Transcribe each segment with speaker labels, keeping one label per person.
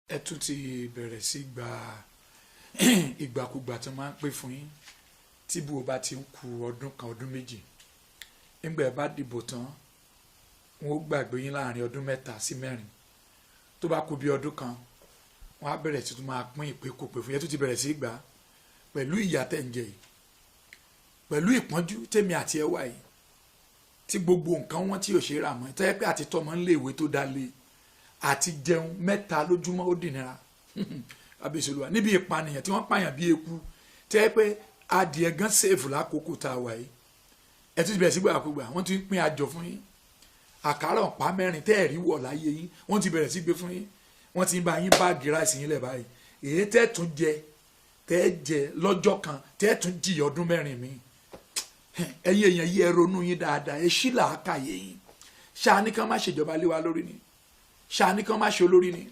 Speaker 1: ẹ tún ti bẹ̀rẹ̀ sí gba ìgbàkúgbà tó máa ń pè fún yín tí bó bá ti ń ku ọdún kan ọdún méjì nígbà ẹ bá dìbò tán wọn ó gbàgbé yín láàrin ọdún 3 sí 4 tó bá kù bí ọdún kan wọn á bẹ̀rẹ̀ sí tún máa pín ìpè kò pè fún yẹn tó ti bẹ̀rẹ̀ sí gbà pẹ̀lú ìyà tẹ̀ ń jẹ yìí pẹ̀lú ìpọ́njú tèmi àti ẹ wà yìí tí gbogbo nǹkan wọn tí yóò ṣe rà mọ́ tẹ́ pé àti tọmọ ń lé ìwé tó dá lé àti jẹun 3 lójúmọ́ ó dìnnira abẹ́sọ̀lùwà níbi ìpànìyàn tí wọ́n pààyàn bí eku tẹ́ pé adìẹ gan sèfù lákòókò tá a wà yìí ẹ tún ti bẹ̀rẹ̀ sí gbàgbà wọ́n ti ń pín àjọ fún yín àkàrà ọ̀pá 4 tẹ́ ẹ̀rí wọ̀ láyé yín wọ́n ti bẹ̀rẹ̀ sí gbé fún yín wọ́n ti ń bá yín báàgì ráìsì yín lẹ̀ báyìí èyí tẹ́ tún jẹ tẹ́ jẹ lọ́jọ́ kan tẹ́ tún jì ọdún 4 mi ẹ̀yin èèyàn yìí ẹ ronú yín dáadáa ẹ ṣí làákàyè yín ṣáà ní kán má ṣèjọba lé wa lórí ni ṣáà ní kán má ṣe olórí ni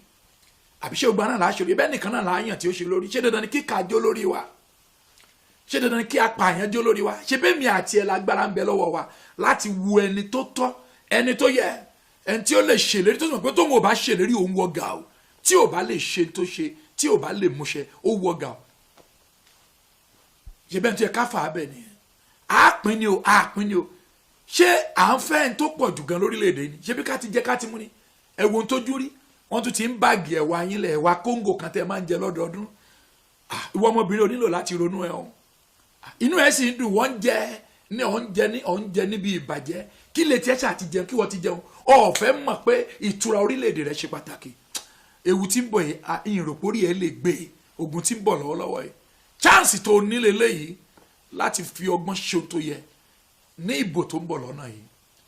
Speaker 1: àbí ṣé ògbà náà láṣọ bẹ́ẹ̀ nìkan náà láàyàn tí ó ṣe lórí ṣé dandan ni kí ká jó lórí wa ṣé dandan ni kí apààyàn jó lórí wa ṣé bẹ́ẹ̀ mi àti ẹ lágbára ń bẹ lọ́wọ́ wa láti wo ẹni tó tọ́ ẹni tó yẹ ẹni tí ó lè ṣèlérí tó sọ pé tóun ò bá ṣèlérí òun wọ gà o tí ò bá lè ṣe tó ṣe tí ò bá lè múṣẹ ó wọ gà o ṣé bẹ́ẹ̀ tó yẹ ká fà á bẹ̀ nìyẹn àápín ni o àápín ni o ṣé à ń fẹ́ ẹni tó pọ̀ jù gan lórílẹ̀‐èdè ni ṣé bí ká ti jẹ́ ká ti mú ni ẹ̀wọ̀n tó jú rí wọ́n tún ti ń báàgì ẹ̀wà yín lẹ̀ ẹ̀wà kóńgò kan tẹ́ máa ń jẹ lọ́dọọdún ìwọ ọmọbìnrin ò nílò láti ronú ẹ̀ o inú ẹ̀ sì ń dùn wọ́n ń jẹ níbi ìbàjẹ́ kí lè tiẹ̀ ṣáà ti jẹun kí wọ́n ti jẹun ọ̀fẹ́ mọ̀ pé ìtura orílẹ̀-èdè rẹ̀ ṣe pàtàkì ewu tí ń bọ̀ yìí ìròpórí ẹ̀ lè gbé ogun tí ń bọ̀ lọ́wọ́lọ́wọ́ yìí chance tó nílé léyìí láti fi ọgbọ́n ṣe ohun tó yẹ ní ìbò tó ń bọ̀ lọ́nà yìí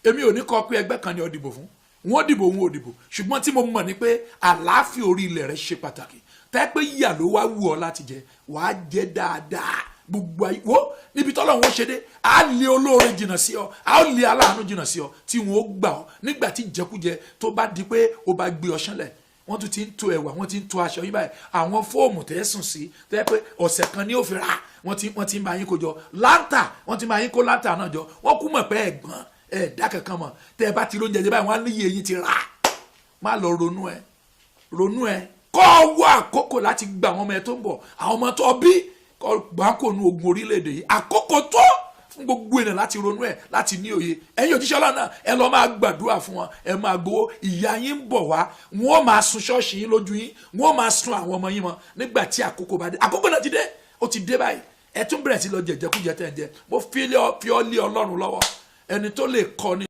Speaker 1: èmi ò ní kọ́ pé ẹgbẹ́ kan ni ó dìbò fún wọn dìbò wọn ò dìbò ṣùgbọ́n tí mo mọ̀ ni pé àlàáfíà orí ilẹ̀ rẹ ṣe pàtàkì tẹ́ pé yíyà ló wá wù ọ́ láti jẹ wàá jẹ dáadáa gbogbo ayé wo níbi tọ́lọ̀ wọn ṣe dé á lé olóore jìnnà sí ọ á lé aláàánú jìnnà sí ọ tí wọn ó gbà ọ nígbà tí ìjẹkújẹ tó bá di pé ó bá gbé ọ ṣánlẹ̀ wọ́n tún ti ń to ẹ̀wà wọ́n ti ń to aṣọ yín báyìí àwọn fóòmù tẹ́ sùn sí tẹ́ pé ọ̀sẹ̀ kan ní ó fi rà wọ́n ti ń bá yín kó jọ láńtà wọ́n ti máa yín kó láńtà náà jọ wọ́n kú mọ̀ pé ẹ̀gbọ́n ẹ̀dá kankan mọ̀ tẹ́ ẹ bá ti lóúnjẹ jẹ báyìí wọ́n á níyì eyín ti rà má lọ ronú ẹ kọ́ wọ àkókò láti gba àwọn ọmọ ẹ tó ń bọ̀ àwọn ọmọ tó bí gbàǹkónú ogun orílẹ̀-èdè yìí àkókò tó fún gbogbo ènìyàn láti ronú ẹ láti ní òye ẹ̀yin òjíṣẹ́ Ọlọ́run náà ẹ lọ máa gbàdúrà fún wọn ẹ máa gbowó ìyá yín ń bọ̀ wá wọn ó máa sun ṣọ́ọ̀ṣì yín lójú yín wọn ó máa sun àwọn ọmọ yín mọ́ nígbà tí àkókò bá dé àkókò náà ti dé ó ti dé báyìí ẹ tún bẹ̀rẹ̀ sí lọ jẹjẹkújẹ tẹ̀ ń jẹ mo fi ọ́ lé Ọlọ́run lọ́wọ́ ẹni tó lè kọ́ ni.